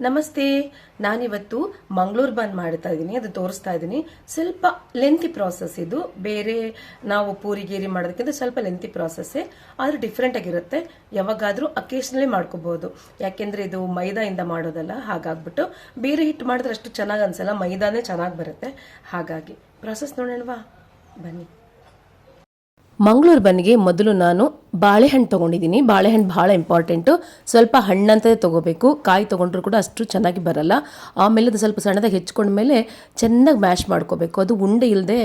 ನಮಸ್ತೆ. ನಾನಿವತ್ತು ಮಂಗಳೂರು ಬನ್ ಮಾಡ್ತಾ ಇದ್ದೀನಿ, ಅದು ತೋರಿಸ್ತಾ ಇದ್ದೀನಿ. ಸ್ವಲ್ಪ ಲೆಂತಿ ಪ್ರಾಸೆಸ್ ಇದು. ಬೇರೆ ನಾವು ಪೂರಿ ಗೀರಿ ಮಾಡೋದಕ್ಕಿಂತ ಸ್ವಲ್ಪ ಲೆಂತಿ ಪ್ರಾಸೆಸ್ಸೇ, ಆದರೆ ಡಿಫ್ರೆಂಟ್ ಆಗಿರುತ್ತೆ. ಯಾವಾಗಾದರೂ ಅಕೇಶನಲಿ ಮಾಡ್ಕೋಬಹುದು, ಯಾಕೆಂದ್ರೆ ಇದು ಮೈದಾಯಿಂದ ಮಾಡೋದಲ್ಲ. ಹಾಗಾಗ್ಬಿಟ್ಟು ಬೇರೆ ಹಿಟ್ಟು ಮಾಡಿದ್ರೆ ಅಷ್ಟು ಚೆನ್ನಾಗಿ ಅನ್ಸಲ್ಲ, ಮೈದಾನೇ ಚೆನ್ನಾಗಿ ಬರುತ್ತೆ. ಹಾಗಾಗಿ ಪ್ರಾಸೆಸ್ ನೋಡೋಣವಾ, ಬನ್ನಿ. ಮಂಗಳೂರು ಬನ್ನಿಗೆ ಮೊದಲು ನಾನು ಬಾಳೆಹಣ್ಣು ತೊಗೊಂಡಿದ್ದೀನಿ. ಬಾಳೆಹಣ್ಣು ಭಾಳ ಇಂಪಾರ್ಟೆಂಟು. ಸ್ವಲ್ಪ ಹಣ್ಣಂತದೇ ತೊಗೋಬೇಕು, ಕಾಯಿ ತೊಗೊಂಡ್ರು ಕೂಡ ಅಷ್ಟು ಚೆನ್ನಾಗಿ ಬರಲ್ಲ. ಆಮೇಲೆ ಅದು ಸ್ವಲ್ಪ ಸಣ್ಣದಾಗಿ ಹೆಚ್ಕೊಂಡ್ಮೇಲೆ ಚೆನ್ನಾಗಿ ಮ್ಯಾಶ್ ಮಾಡ್ಕೋಬೇಕು. ಅದು ಉಂಡೆ ಇಲ್ಲದೆ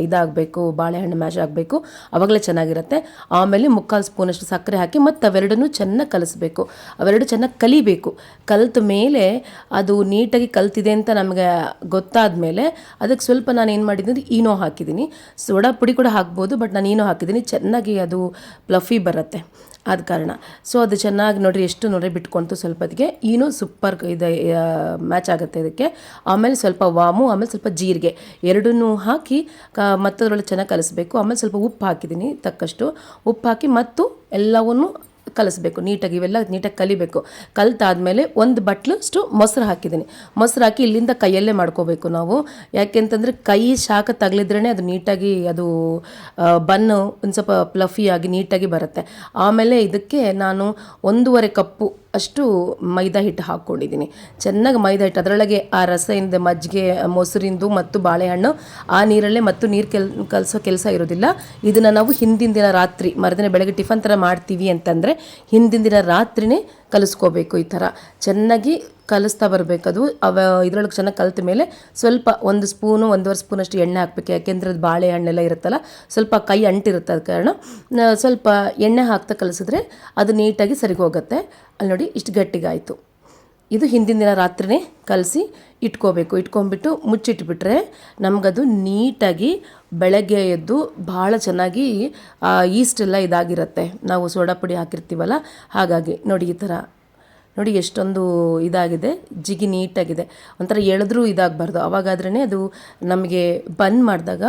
ಇದಾಗಬೇಕು, ಬಾಳೆಹಣ್ಣು ಮ್ಯಾಶ್ ಆಗಬೇಕು, ಆವಾಗಲೇ ಚೆನ್ನಾಗಿರುತ್ತೆ. ಆಮೇಲೆ 3/4 ಸ್ಪೂನಷ್ಟು ಸಕ್ಕರೆ ಹಾಕಿ ಮತ್ತು ಅವೆರಡನ್ನೂ ಚೆನ್ನಾಗಿ ಕಲಿಸ್ಬೇಕು. ಅವೆರಡು ಚೆನ್ನಾಗಿ ಕಲಿಬೇಕು. ಕಲಿತ ಮೇಲೆ ಅದು ನೀಟಾಗಿ ಕಲ್ತಿದೆ ಅಂತ ನಮಗೆ ಗೊತ್ತಾದ ಮೇಲೆ ಅದಕ್ಕೆ ಸ್ವಲ್ಪ ನಾನು ಏನು ಮಾಡಿದ್ದೀನಿ, ಈನೋ ಹಾಕಿದ್ದೀನಿ. ಸೋಡಾ ಪುಡಿ ಕೂಡ ಹಾಕ್ಬೋದು, ಬಟ್ ನಾನು ಈನೋ ಹಾಕಿದ್ದೀನಿ. ಚೆನ್ನಾಗಿ ಅದು ಫ್ಲಫಿ ಬರುತ್ತೆ, ಆದ ಕಾರಣ. ಸೊ ಅದು ಚೆನ್ನಾಗಿ ನೋಡಿರಿ, ಎಷ್ಟು ನೊರೆ ಬಿಟ್ಕೊಳ್ತು ಸ್ವಲ್ಪದಿಗೆ. ಈನೋ ಸೂಪರ್ ಇದೆ, ಮ್ಯಾಚ್ ಆಗುತ್ತೆ ಇದಕ್ಕೆ. ಆಮೇಲೆ ಸ್ವಲ್ಪ ವಾಮು, ಆಮೇಲೆ ಸ್ವಲ್ಪ ಜೀರಿಗೆ ಎರಡನ್ನೂ ಹಾಕಿ ಮತ್ತದ್ರೊಳಗೆ ಚೆನ್ನಾಗಿ ಕಲಿಸ್ಬೇಕು. ಆಮೇಲೆ ಸ್ವಲ್ಪ ಉಪ್ಪು ಹಾಕಿದ್ದೀನಿ, ತಕ್ಕಷ್ಟು ಉಪ್ಪು ಹಾಕಿ ಮತ್ತು ಎಲ್ಲವನ್ನೂ ಕಲಿಸ್ಬೇಕು ನೀಟಾಗಿ. ಇವೆಲ್ಲ ನೀಟಾಗಿ ಕಲಿಬೇಕು. ಕಲಿತಾದ್ಮೇಲೆ ಒಂದು ಬಟ್ಲಷ್ಟು ಮೊಸರು ಹಾಕಿದ್ದೀನಿ. ಮೊಸರು ಹಾಕಿ ಇಲ್ಲಿಂದ ಕೈಯಲ್ಲೇ ಮಾಡ್ಕೋಬೇಕು ನಾವು, ಯಾಕೆಂತಂದರೆ ಕೈ ಶಾಖ ತಗಲಿದ್ರೇ ಅದು ನೀಟಾಗಿ ಅದು ಬನ್ನು ಒಂದು ಸ್ವಲ್ಪ ಫ್ಲಫಿಯಾಗಿ ನೀಟಾಗಿ ಬರುತ್ತೆ. ಆಮೇಲೆ ಇದಕ್ಕೆ ನಾನು 1.5 ಕಪ್ಪು ಅಷ್ಟು ಮೈದಾ ಹಿಟ್ಟು ಹಾಕ್ಕೊಂಡಿದ್ದೀನಿ. ಚೆನ್ನಾಗಿ ಮೈದಾ ಹಿಟ್ಟು, ಅದರೊಳಗೆ ಆ ರಸದಿಂದ ಮಜ್ಜಿಗೆ, ಮೊಸರಿಂದು ಮತ್ತು ಬಾಳೆಹಣ್ಣು ಆ ನೀರಲ್ಲೇ ಮತ್ತು ನೀರು ಕಲಸೋ ಕೆಲಸ ಇರೋದಿಲ್ಲ. ಇದನ್ನು ನಾವು ಹಿಂದಿನ ದಿನ ರಾತ್ರಿ, ಮರುದಿನ ಬೆಳಗ್ಗೆ ಟಿಫನ್ ಥರ ಮಾಡ್ತೀವಿ ಅಂತಂದರೆ ಹಿಂದಿನ ದಿನ ರಾತ್ರಿನೇ ಕಲಿಸ್ಕೋಬೇಕು. ಈ ಥರ ಚೆನ್ನಾಗಿ ಕಲಿಸ್ತಾ ಬರಬೇಕದು. ಇದರೊಳಗೆ ಚೆನ್ನಾಗಿ ಕಲಿತ ಮೇಲೆ ಸ್ವಲ್ಪ 1 ಸ್ಪೂನು 1.5 ಸ್ಪೂನಷ್ಟು ಎಣ್ಣೆ ಹಾಕಬೇಕು. ಯಾಕೆಂದರೆ ಅದು ಬಾಳೆಹಣ್ಣೆಲ್ಲ ಇರುತ್ತಲ್ಲ, ಸ್ವಲ್ಪ ಕೈ ಅಂಟಿರುತ್ತೆ. ಅದ ಕಾರಣ ಸ್ವಲ್ಪ ಎಣ್ಣೆ ಹಾಕ್ತಾ ಕಲಿಸಿದ್ರೆ ಅದು ನೀಟಾಗಿ ಸರಿಗೆ ಹೋಗುತ್ತೆ. ಅಲ್ಲಿ ನೋಡಿ, ಇಷ್ಟು ಗಟ್ಟಿಗಾಯಿತು. ಇದು ಹಿಂದಿನ ದಿನ ರಾತ್ರಿನೇ ಕಲಸಿ ಇಟ್ಕೋಬೇಕು. ಇಟ್ಕೊಂಡ್ಬಿಟ್ಟು ಮುಚ್ಚಿಟ್ಬಿಟ್ರೆ ನಮಗದು ನೀಟಾಗಿ ಬೆಳಗ್ಗೆ ಎದ್ದು ಭಾಳ ಚೆನ್ನಾಗಿ ಈಸ್ಟೆಲ್ಲ ಇದಾಗಿರುತ್ತೆ. ನಾವು ಸೋಡಾ ಪುಡಿ ಹಾಕಿರ್ತೀವಲ್ಲ, ಹಾಗಾಗಿ ನೋಡಿ ಈ ಥರ ನೋಡಿ ಎಷ್ಟೊಂದು ಇದಾಗಿದೆ, ಜಿಗಿ ನೀಟಾಗಿದೆ. ಒಂಥರ ಎಳೆದ್ರೂ ಇದಾಗಬಾರ್ದು, ಅವಾಗಾದ್ರೇ ಅದು ನಮಗೆ ಬನ್ ಮಾಡಿದಾಗ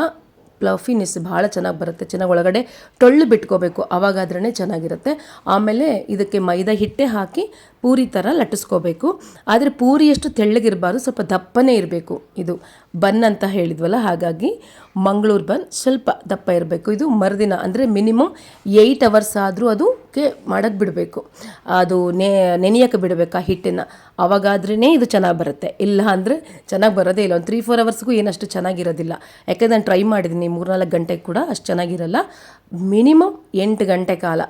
ಫ್ಲಫಿನೆಸ್ ಭಾಳ ಚೆನ್ನಾಗಿ ಬರುತ್ತೆ. ಚೆನ್ನಾಗಿ ಒಳಗಡೆ ಟೊಳ್ಳು ಬಿಟ್ಕೋಬೇಕು, ಆವಾಗಾದ್ರೇ ಚೆನ್ನಾಗಿರುತ್ತೆ. ಆಮೇಲೆ ಇದಕ್ಕೆ ಮೈದಾ ಹಿಟ್ಟೆ ಹಾಕಿ ಪೂರಿ ಥರ ಲಟ್ಟಿಸ್ಕೋಬೇಕು. ಆದರೆ ಪೂರಿಯಷ್ಟು ತೆಳ್ಳಗಿರಬಾರ್ದು, ಸ್ವಲ್ಪ ದಪ್ಪನೇ ಇರಬೇಕು. ಇದು ಬನ್ ಅಂತ ಹೇಳಿದ್ವಲ್ಲ, ಹಾಗಾಗಿ ಮಂಗಳೂರು ಬನ್ ಸ್ವಲ್ಪ ದಪ್ಪ ಇರಬೇಕು. ಇದು ಮರುದಿನ ಅಂದರೆ ಮಿನಿಮಮ್ 8 ಅವರ್ಸ್ ಆದರೂ ಅದಕ್ಕೆ ಮಾಡಕ್ಕೆ ಬಿಡಬೇಕು, ಅದು ನೆನೆಯೋಕ್ಕೆ ಬಿಡಬೇಕು ಆ ಹಿಟ್ಟನ್ನು. ಆವಾಗಾದ್ರೇ ಇದು ಚೆನ್ನಾಗಿ ಬರುತ್ತೆ, ಇಲ್ಲ ಅಂದರೆ ಚೆನ್ನಾಗಿ ಬರೋದೇ ಇಲ್ಲ. ಒಂದು 3-4 ಅವರ್ಸ್ಗೂ ಏನಷ್ಟು ಚೆನ್ನಾಗಿರೋದಿಲ್ಲ. ಯಾಕೆಂದರೆ ನಾನು ಟ್ರೈ ಮಾಡಿದ್ದೀನಿ 3-4 ಗಂಟೆಗೆ ಕೂಡ ಅಷ್ಟು ಚೆನ್ನಾಗಿರಲ್ಲ. ಮಿನಿಮಮ್ 8 ಗಂಟೆ ಕಾಲ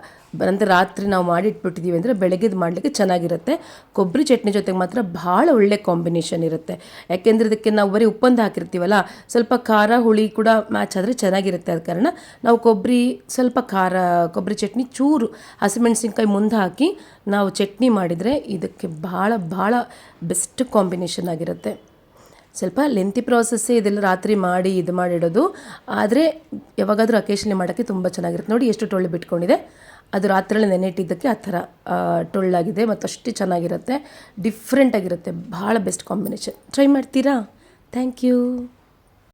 ಅಂದರೆ ರಾತ್ರಿ ನಾವು ಮಾಡಿಟ್ಬಿಟ್ಟಿದ್ದೀವಿ ಅಂದರೆ ಬೆಳಗ್ಗೆದು ಮಾಡಲಿಕ್ಕೆ ಚೆನ್ನಾಗಿರುತ್ತೆ. ಕೊಬ್ಬರಿ ಚಟ್ನಿ ಜೊತೆಗೆ ಮಾತ್ರ ಭಾಳ ಒಳ್ಳೆ ಕಾಂಬಿನೇಷನ್ ಇರುತ್ತೆ. ಯಾಕೆಂದರೆ ಇದಕ್ಕೆ ನಾವು ಬರೀ ಉಪ್ಪಂದು ಹಾಕಿರ್ತೀವಲ್ಲ, ಸ್ವಲ್ಪ ಖಾರ ಹುಳಿ ಕೂಡ ಮ್ಯಾಚ್ ಆದರೆ ಚೆನ್ನಾಗಿರುತ್ತೆ. ಆದ ಕಾರಣ ನಾವು ಸ್ವಲ್ಪ ಖಾರ ಕೊಬ್ಬರಿ ಚಟ್ನಿ ಚೂರು ಹಸಿಮೆಣಸಿನ್ಕಾಯಿ ಮುಂದೆ ಹಾಕಿ ನಾವು ಚಟ್ನಿ ಮಾಡಿದರೆ ಇದಕ್ಕೆ ಭಾಳ ಭಾಳ ಬೆಸ್ಟ್ ಕಾಂಬಿನೇಷನ್ ಆಗಿರುತ್ತೆ. ಸ್ವಲ್ಪ ಲೆಂತಿ ಪ್ರಾಸೆಸ್ಸೇ ಇದೆಲ್ಲ, ರಾತ್ರಿ ಮಾಡಿ ಇದು ಮಾಡಿಡೋದು. ಆದರೆ ಯಾವಾಗಾದರೂ ಅಕೇಶನ್ಲಿ ಮಾಡೋಕ್ಕೆ ತುಂಬ ಚೆನ್ನಾಗಿರುತ್ತೆ. ನೋಡಿ ಎಷ್ಟು ಟೊಳ್ಳು ಬಿಟ್ಕೊಂಡಿದೆ, ಅದು ರಾತ್ರಿಯಲ್ಲಿ ನೆನೆಟ್ಟಿದ್ದಕ್ಕೆ ಆ ಥರ ಟೊಳ್ಳಾಗಿದೆ ಮತ್ತು ಅಷ್ಟು ಚೆನ್ನಾಗಿರುತ್ತೆ, ಡಿಫ್ರೆಂಟಾಗಿರುತ್ತೆ. ಭಾಳ ಬೆಸ್ಟ್ ಕಾಂಬಿನೇಷನ್. ಟ್ರೈ ಮಾಡ್ತೀರಾ? Thank you.